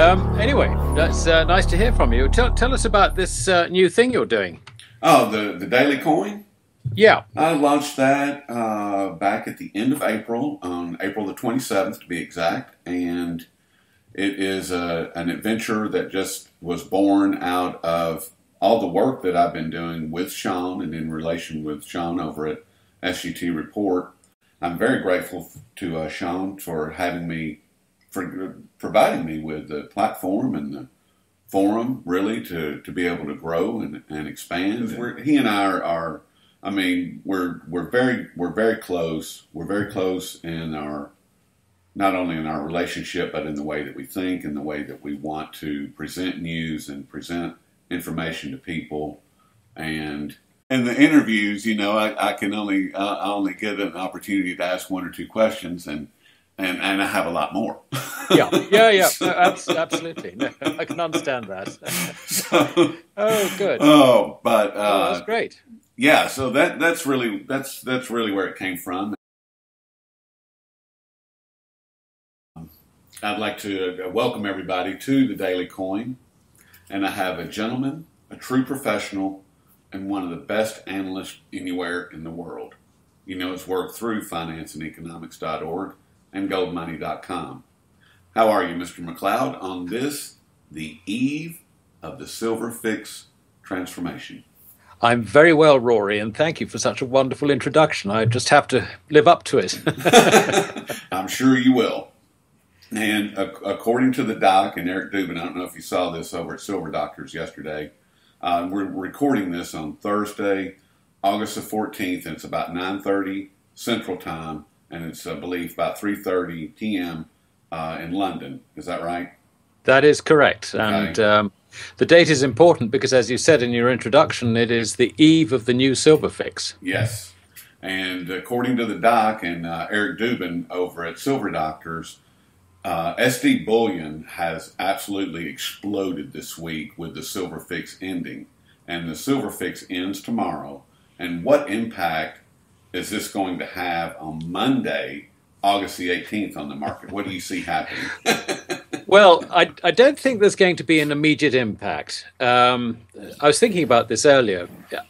Anyway, that's nice to hear from you. Tell us about this new thing you're doing. Oh, the Daily Coin? Yeah. I launched that back at the end of April, on April the 27th to be exact, and it is an adventure that just was born out of all the work that I've been doing with Sean and in relation with Sean over at SGT Report. I'm very grateful to Sean for having me, for providing me with the platform and the forum, really, to be able to grow and expand. He and I are I mean, we're very close. We're very close in our, not only in our relationship, but in the way that we think and the way that we want to present news and present information to people. And in the interviews, you know, I only get an opportunity to ask one or two questions, and I have a lot more. Yeah. No, absolutely. No, I can understand that. So, oh, good. But that's great. Yeah, so that's really where it came from. I'd like to welcome everybody to the Daily Coin, and I have a gentleman, a true professional, and one of the best analysts anywhere in the world. You know his work through financeandeconomics.org and goldmoney.com. How are you, Mr. Macleod, on this, the eve of the Silver Fix transformation? I'm very well, Rory, and thank you for such a wonderful introduction. I just have to live up to it. I'm sure you will. And according to the doc and Eric Dubin, I don't know if you saw this over at Silver Doctors yesterday, we're recording this on Thursday, August the 14th, and it's about 9:30 Central Time, and it's, I believe, about 3:30 p.m. In London. Is that right? That is correct. Okay. And the date is important because, as you said in your introduction, it is the eve of the new silver fix. Yes. And according to the doc and Eric Dubin over at Silver Doctors, SD bullion has absolutely exploded this week with the silver fix ending. And the silver fix ends tomorrow. And what impact is this going to have on Monday, August the 18th on the market? What do you see happening? Well, I don't think there's going to be an immediate impact. I was thinking about this earlier,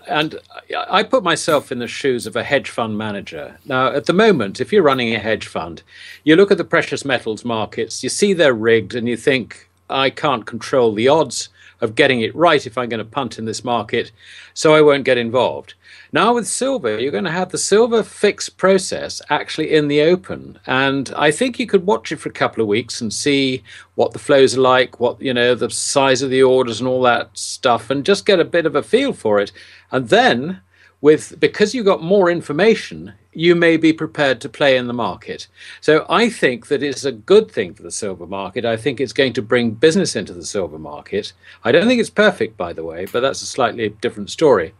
and I put myself in the shoes of a hedge fund manager. Now, at the moment, if you're running a hedge fund, you look at the precious metals markets, you see they're rigged, and you think, I can't control the odds of getting it right if I'm going to punt in this market, so I won't get involved. Now with silver, you're going to have the silver fix process actually in the open, and I think you could watch it for a couple of weeks and see what the flows are like, what, you know, the size of the orders and all that stuff, and just get a bit of a feel for it. And then, because you got more information, you may be prepared to play in the market. So I think that it's a good thing for the silver market. I think it's going to bring business into the silver market. I don't think it's perfect, by the way, but that's a slightly different story.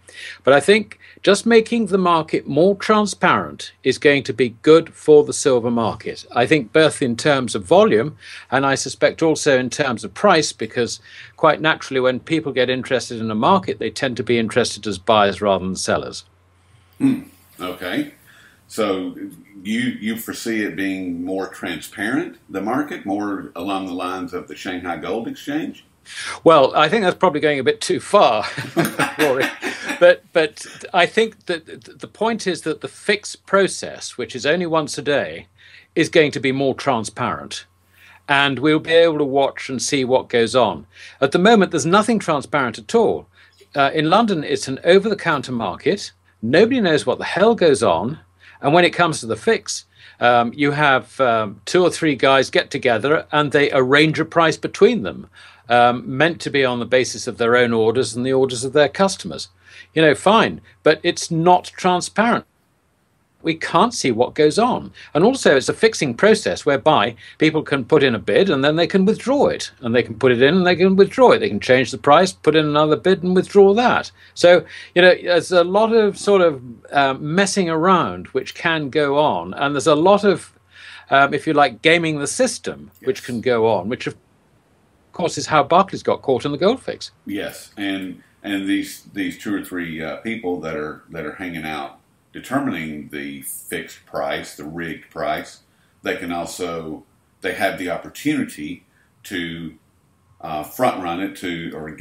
But I think just making the market more transparent is going to be good for the silver market. I think both in terms of volume, and I suspect also in terms of price, because quite naturally when people get interested in a market, they tend to be interested as buyers rather than sellers. Okay. So you foresee it being more transparent, the market, more along the lines of the Shanghai Gold Exchange? Well, I think that's probably going a bit too far, Rory. But I think that the point is that the fix process, which is only once a day, is going to be more transparent. And we'll be able to watch and see what goes on. At the moment, there's nothing transparent at all. In London, it's an over-the-counter market. Nobody knows what the hell goes on. And when it comes to the fix, you have two or three guys get together and they arrange a price between them, meant to be on the basis of their own orders and the orders of their customers. You know, fine, but it's not transparent. We can't see what goes on. And also it's a fixing process whereby people can put in a bid and then they can withdraw it. And they can put it in and they can withdraw it. They can change the price, put in another bid and withdraw that. So, you know, there's a lot of sort of messing around which can go on. And there's a lot of, if you like, gaming the system, which can go on, which of course is how Barclays got caught in the gold fix. Yes. And these two or three people that are hanging out determining the fixed price, the rigged price, they have the opportunity to front run it to, or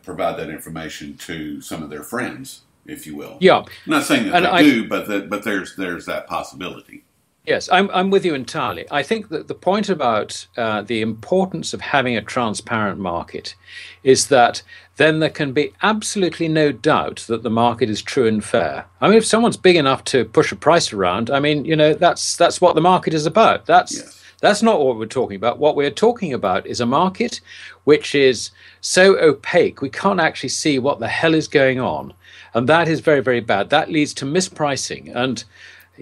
provide that information to some of their friends, if you will. Yeah. I'm not saying that they do, but there's that possibility. Yes, I'm with you entirely. I think that the point about the importance of having a transparent market is that then there can be absolutely no doubt that the market is true and fair. I mean, if someone's big enough to push a price around, I mean, that's what the market is about. That's not what we're talking about. What we're talking about is a market which is so opaque, we can't actually see what the hell is going on. And that is very, very bad. That leads to mispricing. And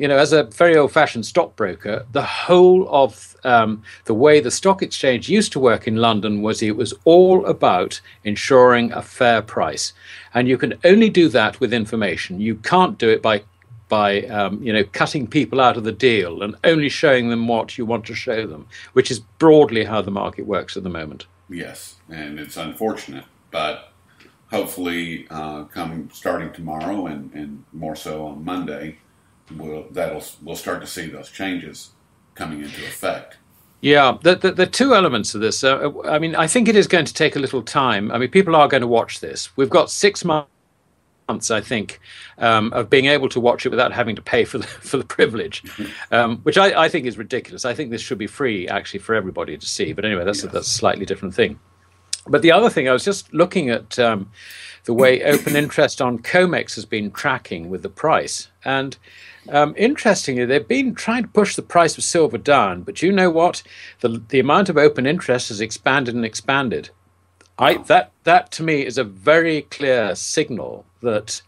as a very old-fashioned stockbroker, the whole of the way the stock exchange used to work in London was it was all about ensuring a fair price. And you can only do that with information. You can't do it by cutting people out of the deal and only showing them what you want to show them, which is broadly how the market works at the moment. Yes, and it's unfortunate, but hopefully starting tomorrow and more so on Monday, we'll start to see those changes coming into effect. Yeah, the two elements of this. I mean, I think it is going to take a little time. I mean, people are going to watch this. We've got 6 months, I think, of being able to watch it without having to pay for the privilege, which I think is ridiculous. I think this should be free, actually, for everybody to see. But anyway, that's a slightly different thing. But the other thing, I was just looking at the way open interest on COMEX has been tracking with the price. And interestingly, they've been trying to push the price of silver down. But you know what? The amount of open interest has expanded and expanded. That to me is a very clear signal that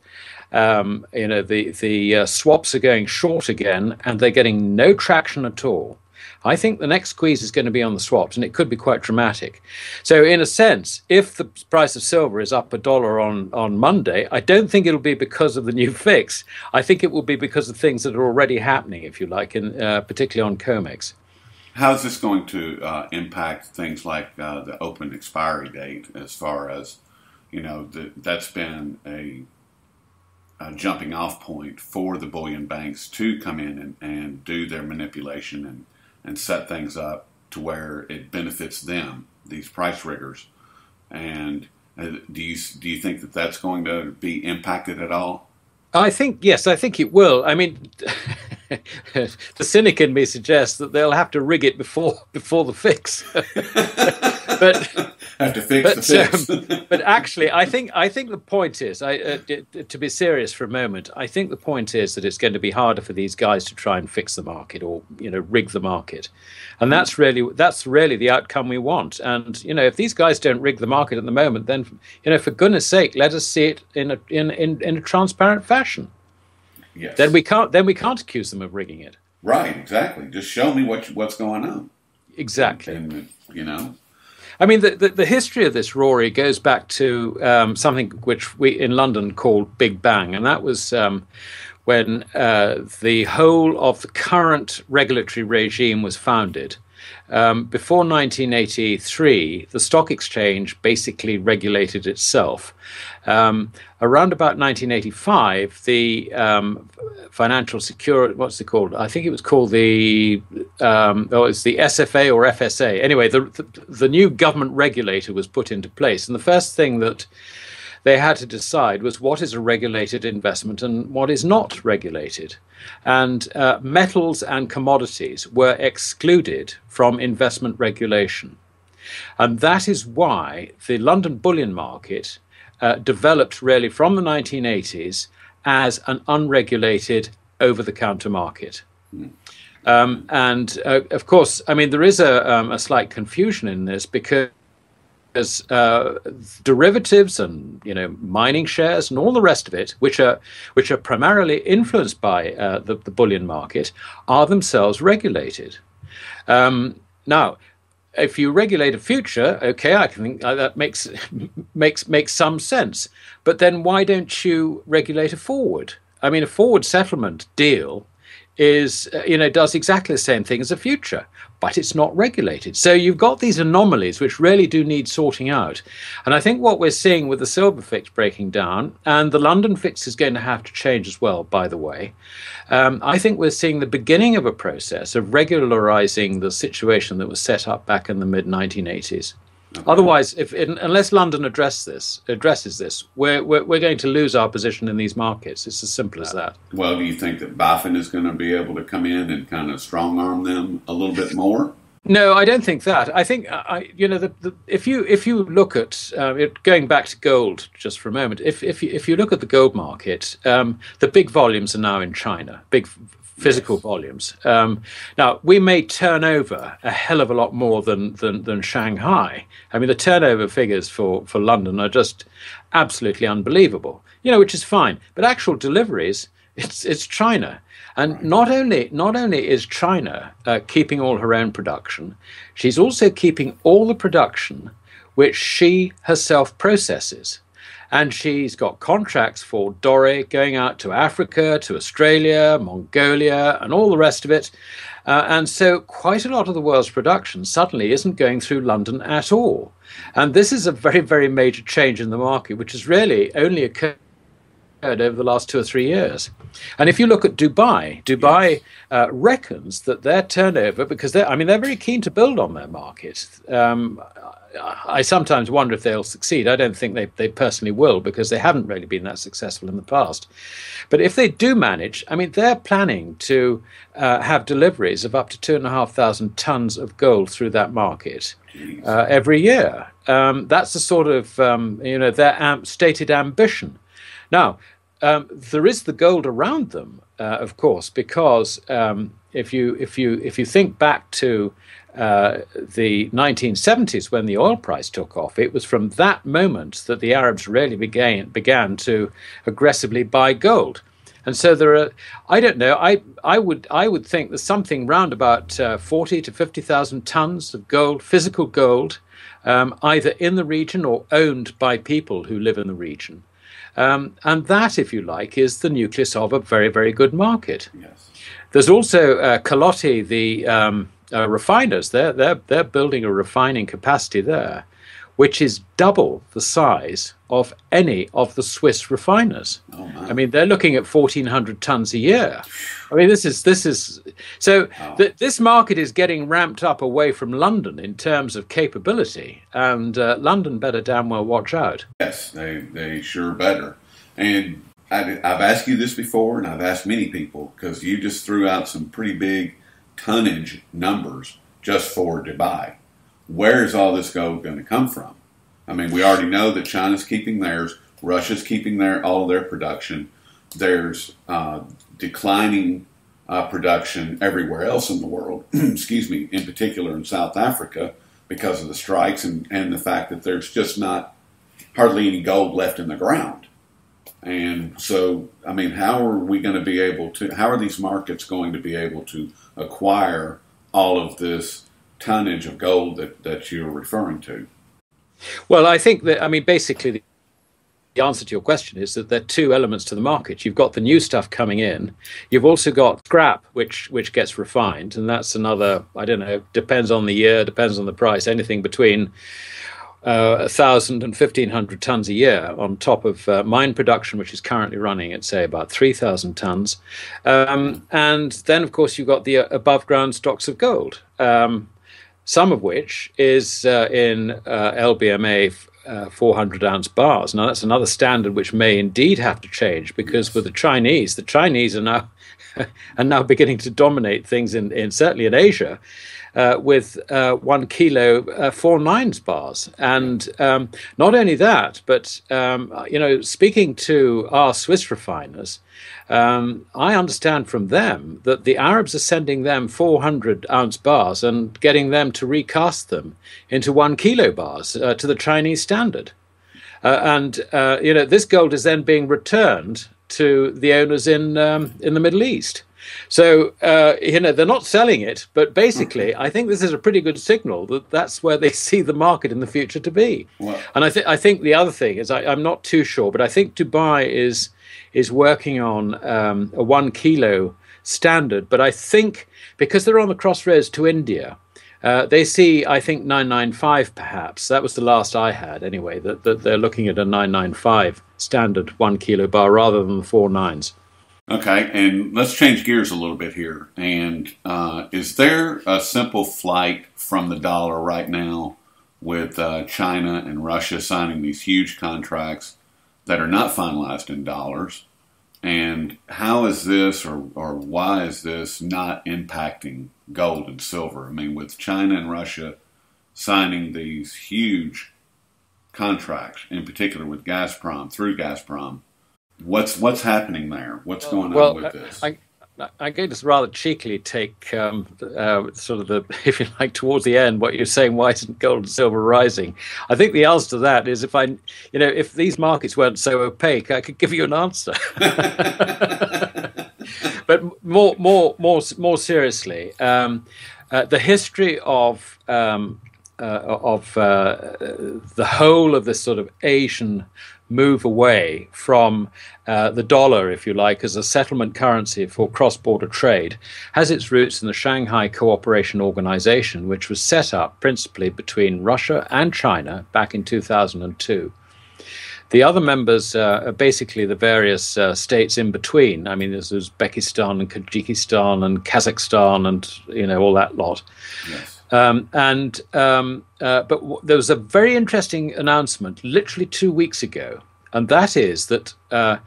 the swaps are going short again, and they're getting no traction at all. I think the next squeeze is going to be on the swaps, and it could be quite dramatic. So in a sense, if the price of silver is up $1 on Monday, I don't think it'll be because of the new fix. I think it will be because of things that are already happening, if you like, particularly on COMEX. How is this going to impact things like the open expiry date, as far as, that's been a jumping off point for the bullion banks to come in and do their manipulation and set things up to where it benefits them, these price riggers. And do you think that that's going to be impacted at all? Yes, I think it will. I mean, the cynic in me suggests that they'll have to rig it before the fix. but have to fix the fix. But actually, I think the point is, to be serious for a moment, I think the point is that it's going to be harder for these guys to try and fix the market or rig the market, and that's really the outcome we want. And if these guys don't rig the market at the moment, then for goodness sake, let us see it in a transparent fashion. Yes. Then we can't accuse them of rigging it. Right, exactly. Just show me what's going on. Exactly. And I mean, the history of this, Rory, goes back to something which we in London called Big Bang, and that was when the whole of the current regulatory regime was founded. Before 1983, the stock exchange basically regulated itself. Around about 1985, the financial security, what's it called? I think it was called it's the SFA or FSA. Anyway, the new government regulator was put into place. And the first thing that they had to decide was what is a regulated investment and what is not regulated. And metals and commodities were excluded from investment regulation. And that is why the London bullion market developed really from the 1980s as an unregulated over-the-counter market. And of course, I mean, there is a slight confusion in this because derivatives and mining shares and all the rest of it, which are primarily influenced by the bullion market, are themselves regulated. Now, if you regulate a future, okay, I can think that makes some sense. But then why don't you regulate a forward? I mean, a forward settlement deal is does exactly the same thing as a future, but it's not regulated. So you've got these anomalies which really do need sorting out. And I think what we're seeing with the silver fix breaking down, and the London fix is going to have to change as well, by the way, I think we're seeing the beginning of a process of regularizing the situation that was set up back in the mid-1980s. Okay. Otherwise, unless London addresses this, we're going to lose our position in these markets. It's as simple as that. Well, do you think that BaFin is going to be able to come in and kind of strong arm them a little bit more? No, I don't think that. I think if you look at going back to gold just for a moment, if you look at the gold market, the big volumes are now in China, big physical volumes. Now we may turn over a hell of a lot more than Shanghai. I mean, the turnover figures for London are just absolutely unbelievable. Which is fine, but actual deliveries, it's China. And not only is China keeping all her own production, she's also keeping all the production which she herself processes. And she's got contracts for doré going out to Africa, to Australia, Mongolia, and all the rest of it. And so quite a lot of the world's production suddenly isn't going through London at all. And this is a very, very major change in the market, which has really only occurred over the last 2 or 3 years. And if you look at Dubai reckons that their turnover, because they're very keen to build on their market. I sometimes wonder if they'll succeed. I don't think they personally will, because they haven't really been that successful in the past. But if they do manage, they're planning to have deliveries of up to 2,500 tons of gold through that market every year. That's the sort of their stated ambition. Now, there is the gold around them, of course, because if you think back to the 1970s when the oil price took off, it was from that moment that the Arabs really began to aggressively buy gold. And so there are, I don't know, I would think there's something round about 40 to 50,000 tons of gold, physical gold, either in the region or owned by people who live in the region. And that, if you like, is the nucleus of a very, very good market. Yes. There's also Calotti, the refiners. They're building a refining capacity there, which is double the size of any of the Swiss refiners. Oh, my. They're looking at 1,400 tons a year. This is so. Wow. This market is getting ramped up away from London in terms of capability, and London better damn well watch out. Yes, they sure better. And I've asked you this before, and I've asked many people, because you just threw out some pretty big tonnage numbers just for Dubai. Where is all this gold going to come from? We already know that China's keeping theirs, Russia's keeping all of their production. There's declining production everywhere else in the world, excuse me, in particular in South Africa, because of the strikes and the fact that there's just not hardly any gold left in the ground. And so, how are we going to be able to, how are these markets going to be able to acquire all of this tonnage of gold that you're referring to? Well, I think that, basically the answer to your question is that there are two elements to the market. You've got the new stuff coming in. You've also got scrap, which gets refined. And that's another, I don't know, depends on the year, depends on the price, anything between 1,000 and 1,500 tons a year on top of mine production, which is currently running at, say, about 3,000 tons. And then, of course, you've got the above ground stocks of gold, some of which is in LBMA 400-ounce bars. Now, that's another standard which may indeed have to change, because with the Chinese are now are now beginning to dominate things in certainly in Asia. With 1 kilo 4/9 bars. And not only that, but, speaking to our Swiss refiners, I understand from them that the Arabs are sending them 400-ounce bars and getting them to recast them into 1 kilo bars to the Chinese standard. This gold is then being returned to the owners in the Middle East. So, they're not selling it, but basically, I think this is a pretty good signal that that's where they see the market in the future to be. Wow. And I think the other thing is, I'm not too sure, but I think Dubai is working on a 1 kilo standard. But I think because they're on the crossroads to India, they see, I think, 995 perhaps. That was the last I had anyway, that they're looking at a 995 standard 1 kilo bar rather than the 4/9s. Okay, and let's change gears a little bit here. And is there a simple flight from the dollar right now with China and Russia signing these huge contracts that are not finalized in dollars. And how is this, or why is this not impacting gold and silver? I mean, with China and Russia signing these huge contracts, in particular with Gazprom, through Gazprom, what's happening there? What's going on with this? I'm going to rather cheekily take sort of the, if you like, towards the end, what you're saying, why isn't gold and silver rising? I think the answer to that is if these markets weren't so opaque, I could give you an answer. But more seriously, the history of the whole of this sort of Asian move away from the dollar, if you like, as a settlement currency for cross-border trade, has its roots in the Shanghai Cooperation Organization, which was set up principally between Russia and China back in 2002. The other members are basically the various states in between. I mean, there's Uzbekistan and Kyrgyzstan and Kazakhstan and, all that lot. Yes. But there was a very interesting announcement literally 2 weeks ago, and that is that are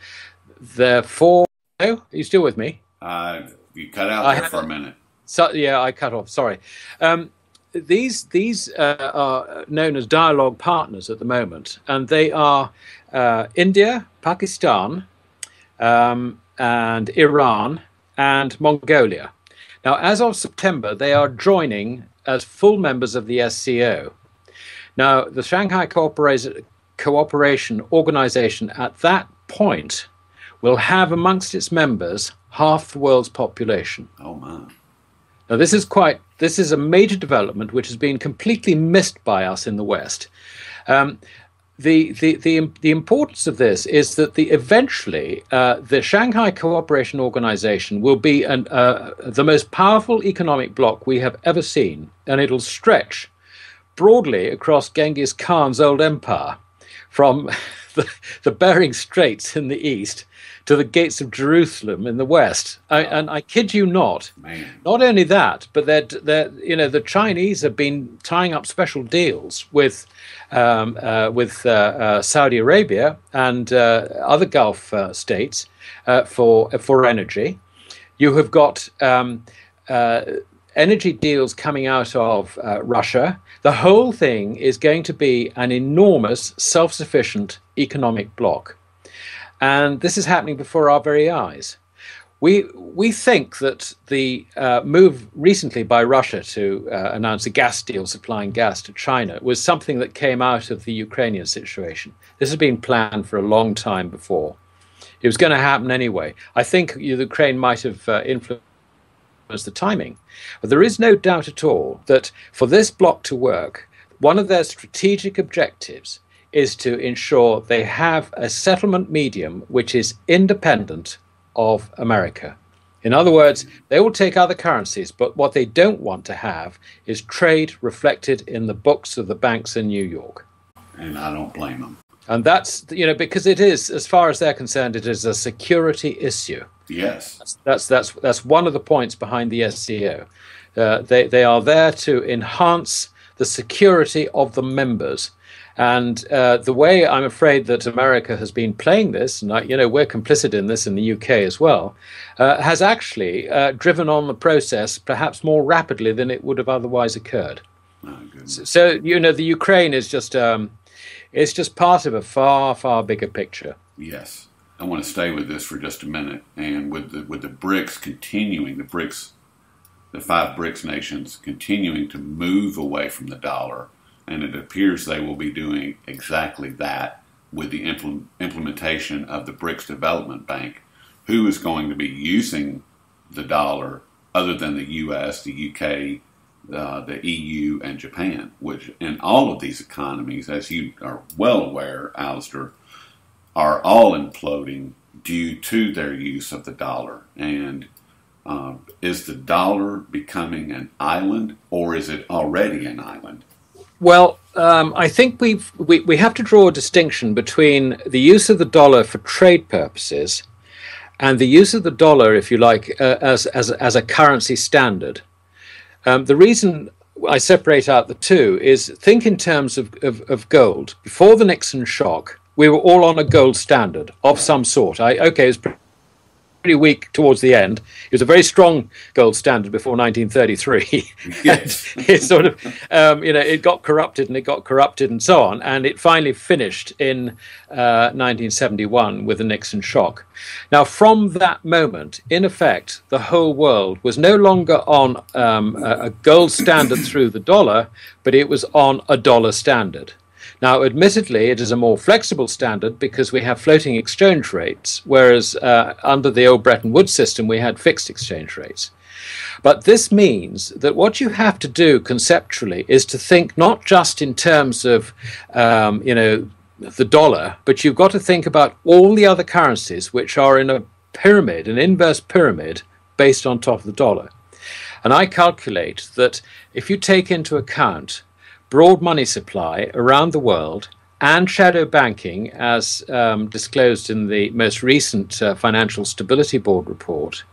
you still with me? You cut out there for a minute. So yeah, I cut off. Sorry. These are known as dialogue partners at the moment, and they are India, Pakistan, and Iran, and Mongolia. Now, as of September, they are joining as full members of the SCO. Now, the Shanghai Cooperation Organization at that point will have amongst its members half the world's population. Oh, man. Now, this is a major development which has been completely missed by us in the West. The importance of this is that eventually the Shanghai Cooperation Organization will be the most powerful economic bloc we have ever seen, and it'll stretch broadly across Genghis Khan's old empire, from the Bering Straits in the east to the gates of Jerusalem in the west. And I kid you not. Man. Not only that, but the Chinese have been tying up special deals with Saudi Arabia and other Gulf states for energy. You have got energy deals coming out of Russia. The whole thing is going to be an enormous self-sufficient economic bloc. And this is happening before our very eyes. We think that the move recently by Russia to announce a gas deal supplying gas to China was something that came out of the Ukrainian situation. This has been planned for a long time before. It was going to happen anyway. I think Ukraine might have influenced the timing. But there is no doubt at all that for this bloc to work, one of their strategic objectives is to ensure they have a settlement medium which is independent of America. In other words, they will take other currencies, but what they don't want to have is trade reflected in the books of the banks in New York. And I don't blame them. And that's, because it is, as far as they're concerned, it is a security issue. Yes. That's one of the points behind the SCO. They are there to enhance the security of the members. And the way I'm afraid that America has been playing this, and we're complicit in this in the UK as well, has actually driven on the process perhaps more rapidly than it would have otherwise occurred. Oh, so the Ukraine is just it's just part of a far, far bigger picture. Yes. I want to stay with this for just a minute. And with the BRICS continuing, the five BRICS nations continuing to move away from the dollar, and it appears they will be doing exactly that with the implementation of the BRICS Development Bank. Who is going to be using the dollar other than the US, the UK, the EU, and Japan, which in all of these economies, as you are well aware, Alasdair, are all imploding due to their use of the dollar. And is the dollar becoming an island, or is it already an island? Well, I think we have to draw a distinction between the use of the dollar for trade purposes and the use of the dollar, if you like, as a currency standard. The reason I separate out the two is think in terms of gold. Before the Nixon shock, we were all on a gold standard of some sort. It was pretty weak towards the end. It was a very strong gold standard before 1933. Yes. It sort of, it got corrupted and so on. And it finally finished in 1971 with the Nixon shock. Now, from that moment, in effect, the whole world was no longer on a gold standard through the dollar, but it was on a dollar standard. Now, admittedly, it is a more flexible standard because we have floating exchange rates, whereas under the old Bretton Woods system, we had fixed exchange rates. But this means that what you have to do conceptually is to think not just in terms of, the dollar, but you've got to think about all the other currencies which are in a pyramid, an inverse pyramid, based on top of the dollar. And I calculate that if you take into account broad money supply around the world and shadow banking, as disclosed in the most recent Financial Stability Board report,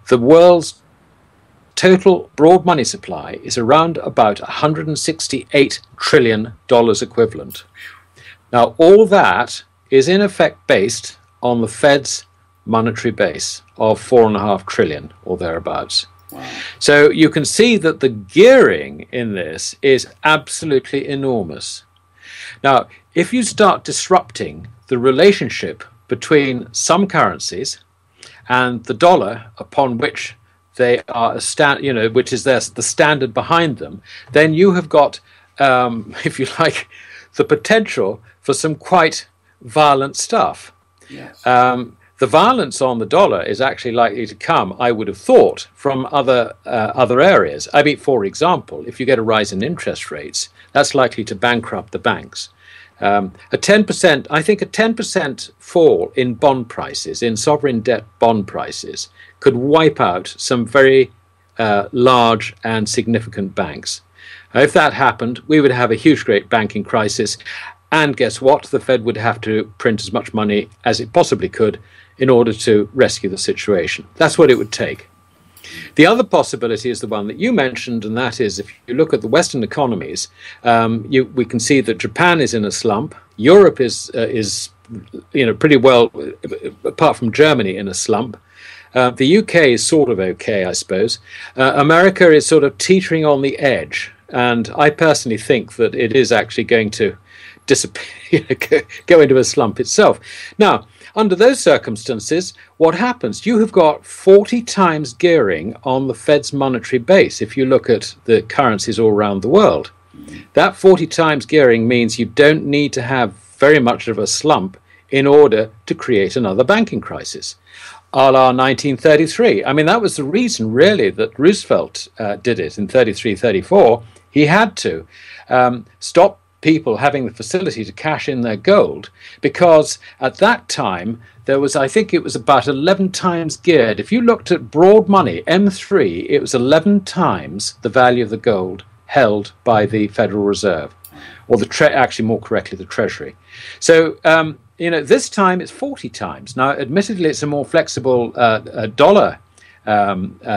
the world's total broad money supply is around about $168 trillion equivalent. Now, all that is in effect based on the Fed's monetary base of 4.5 trillion or thereabouts. Wow. So you can see that the gearing in this is absolutely enormous. Now, if you start disrupting the relationship between some currencies and the dollar upon which they are which is the standard behind them, then you have got, if you like, the potential for some quite violent stuff. Yes. The violence on the dollar is actually likely to come, I would have thought, from other areas. I mean, for example, if you get a rise in interest rates, that's likely to bankrupt the banks. A 10% fall in bond prices, in sovereign debt bond prices, could wipe out some very large and significant banks. If that happened, we would have a huge, great banking crisis. And guess what? The Fed would have to print as much money as it possibly could in order to rescue the situation. That's what it would take. The other possibility is the one that you mentioned, and that is if you look at the Western economies, we can see that Japan is in a slump. Europe is pretty well, apart from Germany, in a slump. The UK is sort of okay, I suppose. America is sort of teetering on the edge, and I personally think that it is actually going to disappear, go into a slump itself. Now, under those circumstances, what happens? You have got 40 times gearing on the Fed's monetary base if you look at the currencies all around the world. That 40 times gearing means you don't need to have very much of a slump in order to create another banking crisis, a la 1933. I mean, that was the reason, really, that Roosevelt did it in 33, 34. He had to stop people having the facility to cash in their gold, because at that time there was, I think it was about 11 times geared. If you looked at broad money, M3, it was 11 times the value of the gold held by the Federal Reserve, or actually more correctly, the Treasury. So, this time it's 40 times. Now, admittedly, it's a more flexible dollar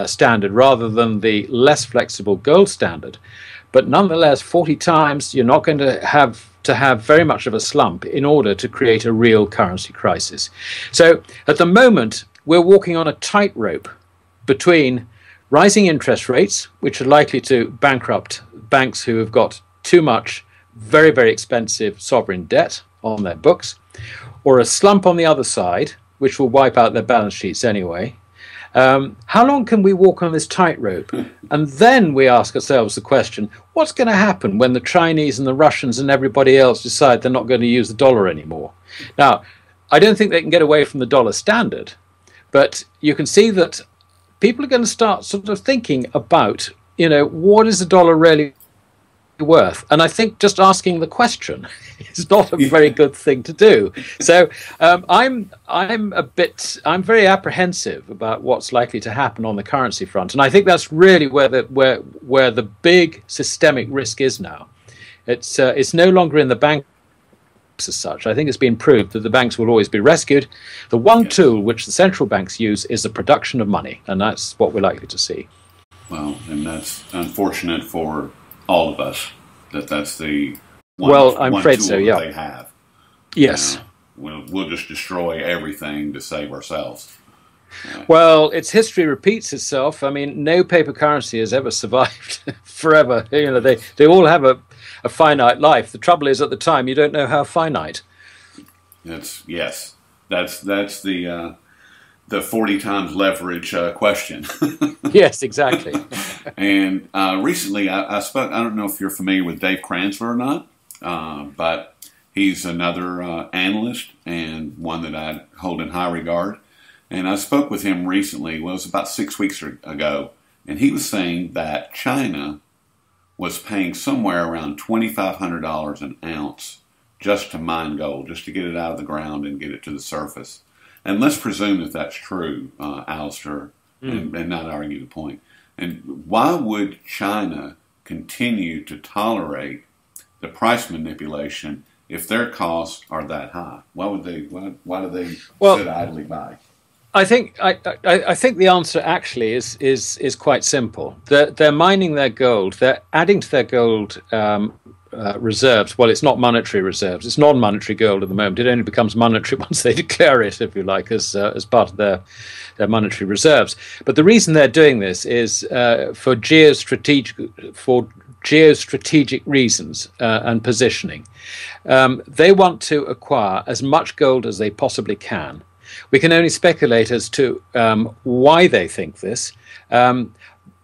standard rather than the less flexible gold standard. But nonetheless, 40 times, you're not going to have very much of a slump in order to create a real currency crisis. So at the moment, we're walking on a tightrope between rising interest rates, which are likely to bankrupt banks who have got too much very, very expensive sovereign debt on their books, or a slump on the other side, which will wipe out their balance sheets anyway. How long can we walk on this tightrope? And then we ask ourselves the question, what's going to happen when the Chinese and the Russians and everybody else decide they're not going to use the dollar anymore? Now, I don't think they can get away from the dollar standard, but you can see that people are going to start sort of thinking about, what is the dollar really worth? And I think just asking the question is not a very good thing to do. So I'm very apprehensive about what's likely to happen on the currency front, and I think that's really where the big systemic risk is now. It's no longer in the banks as such. I think it's been proved that the banks will always be rescued. The one tool which the central banks use is the production of money, and that's what we're likely to see. Well, and that's unfortunate for all of us that that's the I'm one afraid tool so. that Yeah. they have. Yes. We'll just destroy everything to save ourselves. Well, its history repeats itself. I mean, no paper currency has ever survived forever. You know, they all have a finite life. The trouble is, at the time, you don't know how finite. That's the 40 times leverage question. Yes, exactly. And recently, I spoke. I don't know if you're familiar with Dave Cransler or not, but he's another analyst and one that I hold in high regard. And I spoke with him recently. Well, it was about 6 weeks ago, and he was saying that China was paying somewhere around $2,500 an ounce just to mine gold, just to get it out of the ground and get it to the surface. And let's presume that that's true, Alasdair, and not argue the point. And why would China continue to tolerate the price manipulation if their costs are that high? Why would they? Why do they sit idly by? I think the answer actually is quite simple. They're mining their gold. They're adding to their gold reserves. Well, it's not monetary reserves. It's non-monetary gold at the moment. It only becomes monetary once they declare it, if you like, as part of their monetary reserves. But the reason they're doing this is for geostrategic reasons and positioning. They want to acquire as much gold as they possibly can. We can only speculate as to why they think this.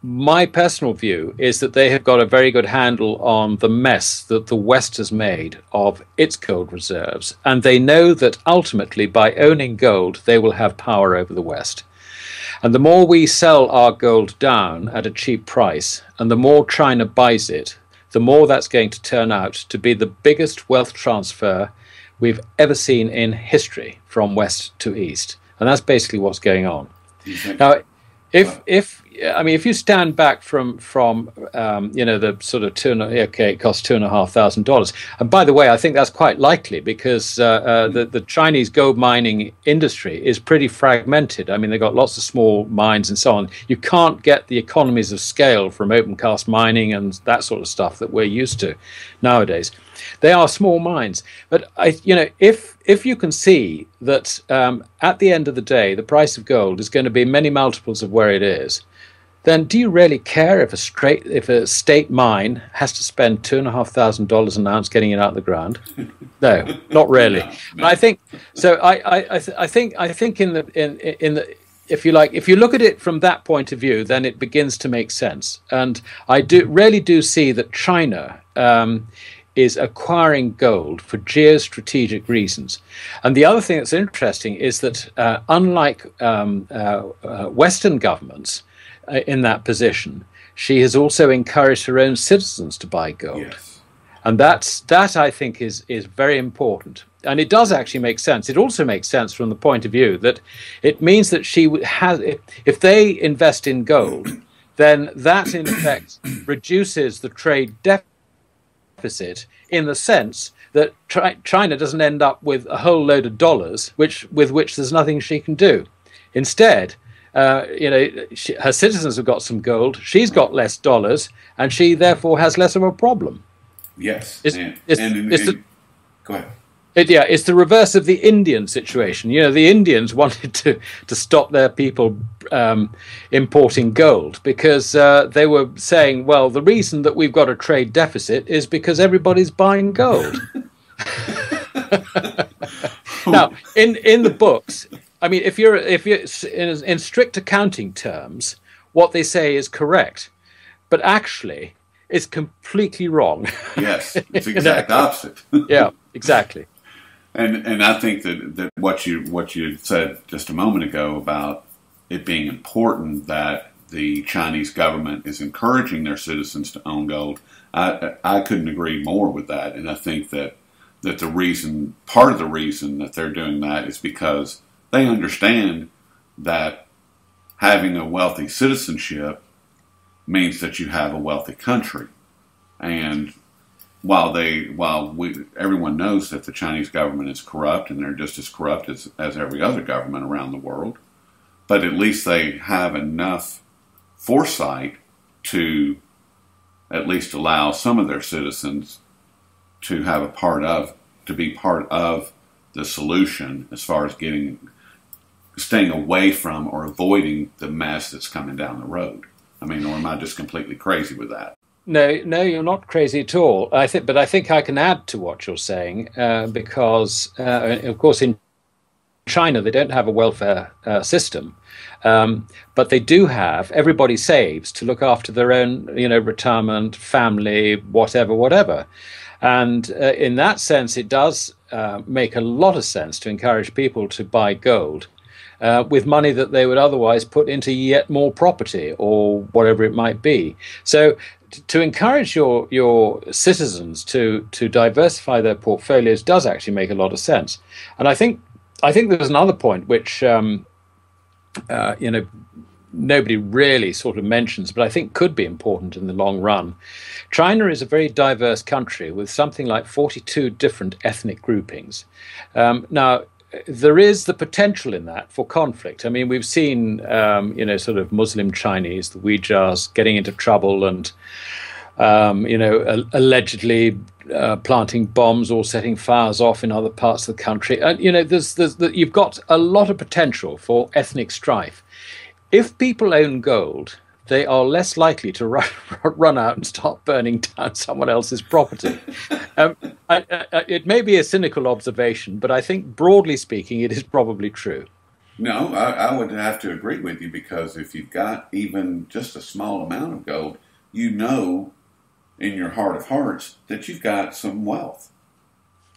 My personal view is that they have got a very good handle on the mess that the West has made of its gold reserves. And they know that ultimately, by owning gold, they will have power over the West. And the more we sell our gold down at a cheap price, and the more China buys it, the more that's going to turn out to be the biggest wealth transfer we've ever seen in history from west to east, and that's basically what's going on. Now, if you stand back from the sort of it costs $2,500, and by the way, I think that's quite likely because the Chinese gold mining industry is pretty fragmented. I mean, they've got lots of small mines and so on. You can't get the economies of scale from open cast mining and that sort of stuff that we're used to nowadays. They are small mines, but if you can see that at the end of the day, the price of gold is going to be many multiples of where it is, then do you really care if a state mine has to spend $2,500 an ounce getting it out of the ground? No, not really. No. I think so. I think in the if you like, if you look at it from that point of view, then it begins to make sense. And I really do see that China is acquiring gold for geostrategic reasons. And the other thing that's interesting is that unlike Western governments in that position, she has also encouraged her own citizens to buy gold. Yes. And that I think is very important. And it does actually make sense. It also makes sense from the point of view that it means that she has, if they invest in gold, then that in effect reduces the trade deficit in the sense that China doesn't end up with a whole load of dollars, with which there's nothing she can do. Instead, her citizens have got some gold, she's got less dollars, and she therefore has less of a problem. Yes. Go ahead. It's the reverse of the Indian situation. The Indians wanted to stop their people importing gold because they were saying, well, the reason that we've got a trade deficit is because everybody's buying gold. Now, in the books, I mean, if you're in strict accounting terms, what they say is correct, but actually, it's completely wrong. Yes, it's the exact opposite. Yeah, exactly. And I think that what you said just a moment ago about it being important that the Chinese government is encouraging their citizens to own gold, I couldn't agree more with that. And I think that part of the reason that they're doing that is because they understand that having a wealthy citizenship means that you have a wealthy country. And while everyone knows that the Chinese government is corrupt, and they're just as corrupt as every other government around the world, but at least they have enough foresight to at least allow some of their citizens to have to be part of the solution as far as staying away from or avoiding the mess that's coming down the road. I mean, or am I just completely crazy with that? No, you're not crazy at all. I think I can add to what you're saying because, of course, in China they don't have a welfare system, but they do have everybody saves to look after their own, retirement, family, whatever. And in that sense, it does make a lot of sense to encourage people to buy gold with money that they would otherwise put into yet more property or whatever it might be. So to encourage your citizens to diversify their portfolios does actually make a lot of sense. And I think there's another point which nobody really sort of mentions, but I think could be important in the long run. China is a very diverse country with something like 42 different ethnic groupings. Now, there is the potential in that for conflict. I mean, we've seen, sort of Muslim Chinese, the Uyghurs, getting into trouble and, allegedly planting bombs or setting fires off in other parts of the country. And, you've got a lot of potential for ethnic strife. If people own gold, they are less likely to run out and start burning down someone else's property. It may be a cynical observation, but I think broadly speaking, it is probably true. No, I would have to agree with you, because if you've got even just a small amount of gold, in your heart of hearts that you've got some wealth.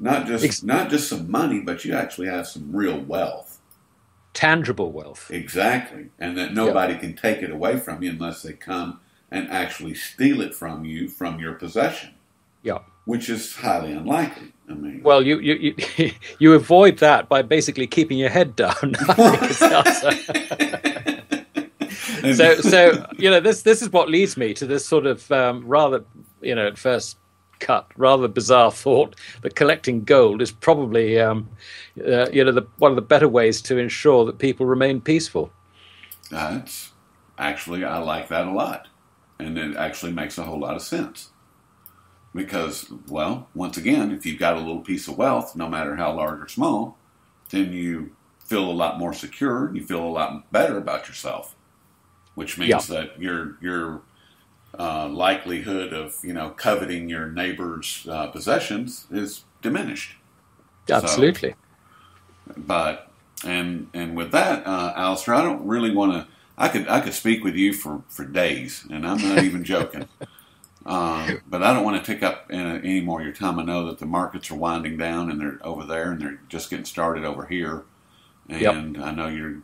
Not just some money, but you actually have some real wealth. Tangible wealth. Exactly. And that nobody can take it away from you unless they come and actually steal it from you from your possession. Yeah. Which is highly unlikely. I mean, well, you avoid that by basically keeping your head down. So this is what leads me to this sort of rather, at first cut, rather bizarre thought that collecting gold is probably one of the better ways to ensure that people remain peaceful. That's actually, I like that a lot, and it actually makes a whole lot of sense. Because, well, once again, if you've got a little piece of wealth, no matter how large or small, then you feel a lot more secure. You feel a lot better about yourself, which means that your likelihood of coveting your neighbor's possessions is diminished. Absolutely. But with that, Alasdair, I don't really want to. I could speak with you for days, and I'm not even joking. But I don't want to take up any more of your time. I know that the markets are winding down, and they're over there, and they're just getting started over here. And I know you're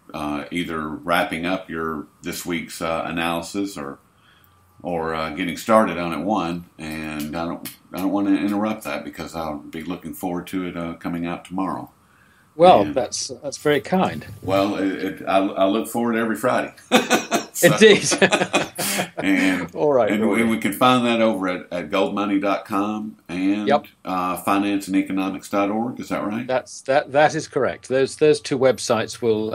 either wrapping up this week's analysis or getting started on it one. And I don't want to interrupt that, because I'll be looking forward to it coming out tomorrow. Well, that's very kind. Well, I look forward to every Friday. Indeed. And, all right. And we can find that over at goldmoney.com and financeandeconomics.org. Is that right? That is correct. Those two websites will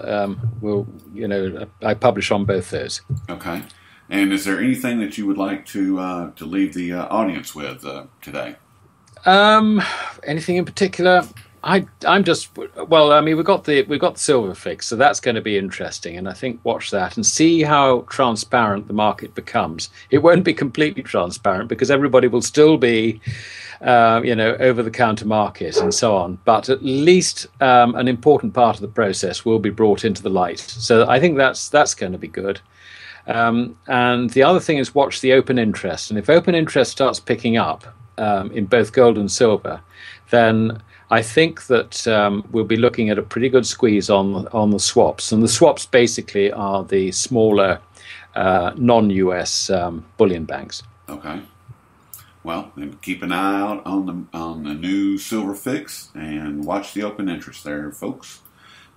I publish on both those. Okay. And is there anything that you would like to leave the audience with today? Anything in particular? I'm just, well, I mean, we've got the silver fix, so that's going to be interesting, and I think watch that and see how transparent the market becomes. It won't be completely transparent because everybody will still be, over the counter market and so on. But at least an important part of the process will be brought into the light. So I think that's going to be good. And the other thing is watch the open interest, and if open interest starts picking up in both gold and silver, then I think that we'll be looking at a pretty good squeeze on the swaps. And the swaps basically are the smaller non-US bullion banks. Okay. Well, then keep an eye out on the new silver fix and watch the open interest there, folks.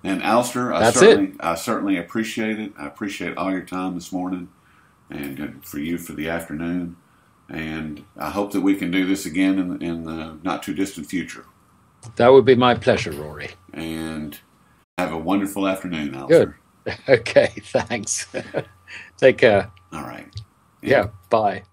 And Alasdair, I certainly appreciate it. I appreciate all your time this morning, and for you for the afternoon. And I hope that we can do this again in the not too distant future. That would be my pleasure, Rory. And have a wonderful afternoon, Alasdair. Good. Okay, thanks. Take care. All right. Yeah, bye.